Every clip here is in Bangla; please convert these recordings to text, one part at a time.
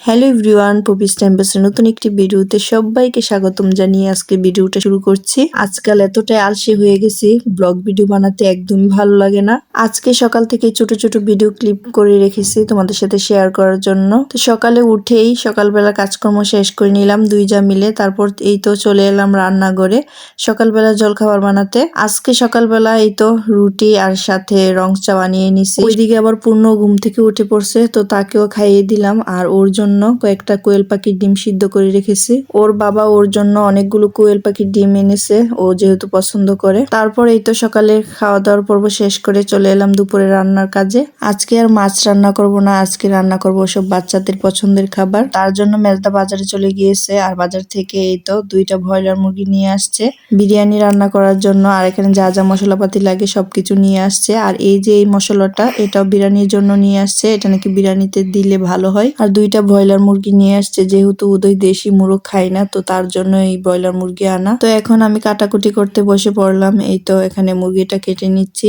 হ্যালো এভরিওয়ান, পপিস টাইমপাসের নতুন একটি ভিডিওতে সবাইকে স্বাগতম জানিয়ে আজকে ভিডিওটা শুরু করছি। আজকাল এতটাই আলসে হয়ে গেছি, ব্লগ ভিডিও বানাতে একদমই ভালো লাগে না। আজকে সকাল থেকে ছোট ছোট ভিডিও ক্লিপ করে রেখেছি তোমাদের সাথে শেয়ার করার জন্য। তো সকালে উঠেই সকালবেলা কাজকর্ম শেষ করে নিলাম দুই যা মিলে, তারপর এই তো চলে এলাম রান্নাঘরে সকালবেলা জলখাবার বানাতে। আজকে সকালবেলা এই তো রুটি আর সাথে রং চা বানিয়ে নিছি। ওইদিকে আবার পূর্ণ ঘুম থেকে উঠে পড়ছে, তো তাকেও খাইয়ে দিলাম। আর ওর জন্য কয়েকটা কোয়েল পাখির ডিম সিদ্ধ করে রেখেছি। ওর বাবা ওর জন্য অনেকগুলো কোয়েল পাখির ডিম এনেছে, ও যেহেতু পছন্দ করে। তারপর এই তো সকালে খাওয়া দাওয়ার পর্ব শেষ করে চলে এলাম দুপুরে রান্নার কাজে। আজকে আর মাছ রান্না করব না, আজকে রান্না করব সব বাচ্চাদের পছন্দের খাবার। তার জন্য মেজদা বাজারে চলে গিয়েছে, আর বাজার থেকে এই তো 2টা ব্রয়লার মুরগি নিয়ে আসছে বিরিয়ানি রান্না করার জন্য। আর এখানে যা যা মশলাপাতি লাগে সবকিছু নিয়ে আসছে। আর এই যে এই মশলাটা, এটাও বিরিয়ানির জন্য নিয়ে আসছে, এটা নাকি বিরিয়ানিতে দিলে ভালো হয়। আর 2টা ব্রয়লার মুরগি নিয়ে আসছে, যেহেতু উদয় দেশি মুরগ খাই না, তো তার জন্য এই ব্রয়লার মুরগি আনা। তো এখন আমি কাটাকুটি করতে বসে পড়লাম। এই তো এখানে মুরগিটা কেটে নিচ্ছি,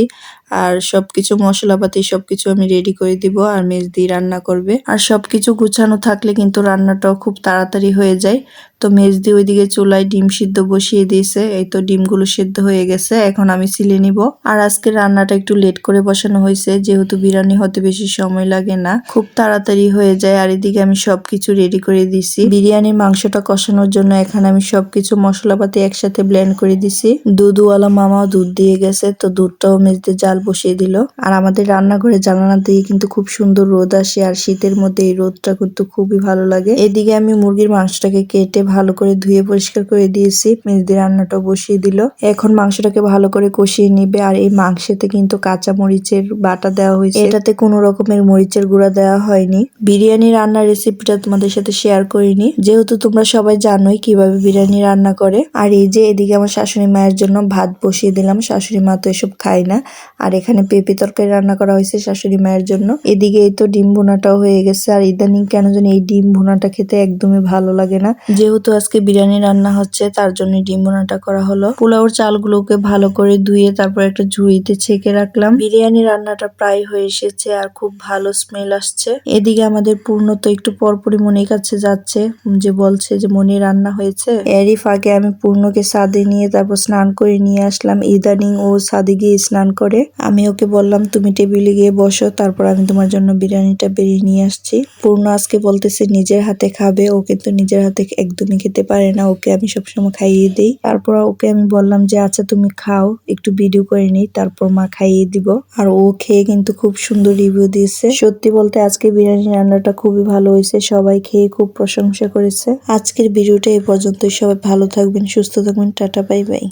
আর সবকিছু মশলাপাতি সবকিছু আমি রেডি করে দিব, আর মেজদি রান্না করবে। আর সবকিছু গুছানো থাকলে কিন্তু রান্নাটাও খুব তাড়াতাড়ি হয়ে যায়। তো মেজদি ওইদিকে চুলায় ডিম সিদ্ধ বসিয়ে দিয়েছে, এই তো ডিমগুলো সিদ্ধ হয়ে গেছে, এখন আমি ছিলে নিব। আর আজকে রান্নাটা একটু লেট করে বসানো হয়েছে, যেহেতু বিরিয়ানি হতে বেশি সময় লাগে না, খুব তাড়াতাড়ি হয়ে যায়। আর এদিকে আমি সবকিছু রেডি করে দিছি বিরিয়ানির মাংসটা কষানোর জন্য। এখানে আমি সবকিছু মশলাপাতি একসাথে ব্লেন্ড করে দিছি। দুধওয়ালা মামাও দুধ দিয়ে গেছে, তো দুধটাও মেজদি জাল বসিয়ে দিল। আর আমাদের রান্নাঘরে জানালা দিয়ে কিন্তু খুব সুন্দর রোদ আসে, আর শীতের মধ্যে এই রোদটা কিন্তু খুবই ভালো লাগে। এদিকে আমি মুরগির মাংসটাকে কেটে ভালো করে ধুয়ে পরিষ্কার করে দিয়েছি, মেজদি রান্নাটাও বসিয়ে দিল। এখন মাংসটাকে ভালো করে কষিয়ে নিবে। আর এই মাংসেতে কিন্তু কাঁচা মরিচের বাটা দেওয়া হয়েছে, এটাতে কোনো রকমের মরিচের গুঁড়া দেওয়া হয়নি। বিরিয়ানি রান্নার রেসিপিটা তোমাদের সাথে শেয়ার করিনি, যেহেতু তোমরা সবাই জানোই কিভাবে বিরিয়ানি রান্না করে। আর এই যে এদিকে আমার শাশুড়ি মায়ের জন্য ভাত বসিয়ে দিলাম, শাশুড়ি মা তো এসব খায় না। আর এখানে পেঁপে তরকারি রান্না করা হয়েছে শাশুড়ি মায়ের জন্য। এদিকে এই তো ডিম ভুনাটাও হয়ে গেছে। আর ইদানিং কেন জানি এই ডিম ভুনাটা খেতে একদমই ভালো লাগে না, যেহেতু আজকে বিরিয়ানি রান্না হচ্ছে তার জন্য ডিম ভুনাটা করা হলো। পোলাওর চালগুলোকে ভালো করে ধুয়ে তারপর একটা ঝুড়িতে ছেঁকে রাখলাম। বিরিয়ানি রান্নাটা প্রায় হয়ে এসেছে, আর খুব ভালো স্মেল আসছে। এদিকে আমাদের পূর্ণ তো একটু পরপরই মনির কাছে যাচ্ছে, যে বলছে যে মনি রান্না হয়েছে। এরই ফাঁকে আমি পূর্ণকে ছাদে নিয়ে তারপর স্নান করে নিয়ে আসলাম। ইদানিং ও ছাদে গিয়ে স্নান করে। আমি ওকে বললাম তুমি টেবিলে গিয়ে বসো, তারপর আমি তোমার জন্য বিরিয়ানিটা বেরিয়ে নিয়ে আসছি। পূর্ণ আজকে বলতেছে নিজের হাতে খাবে, ও কিন্তু নিজের হাতে একদমই খেতে পারে না, ওকে আমি সবসময় খাইয়ে দিই। তারপর ওকে আমি বললাম যে আচ্ছা তুমি খাও, একটু ভিডিও করে নিই, তারপর মা খাইয়ে দিব। আর ও খেয়ে কিন্তু খুব সুন্দর রিভিউ দিয়েছে। সত্যি বলতে আজকে বিরিয়ানি রান্নাটা খুবই ভালো হয়েছে, সবাই খেয়ে খুব প্রশংসা করেছে। আজকের ভিডিওটা এই পর্যন্তই। সবাই ভালো থাকবেন, সুস্থ থাকবেন, টাটা, বাই বাই।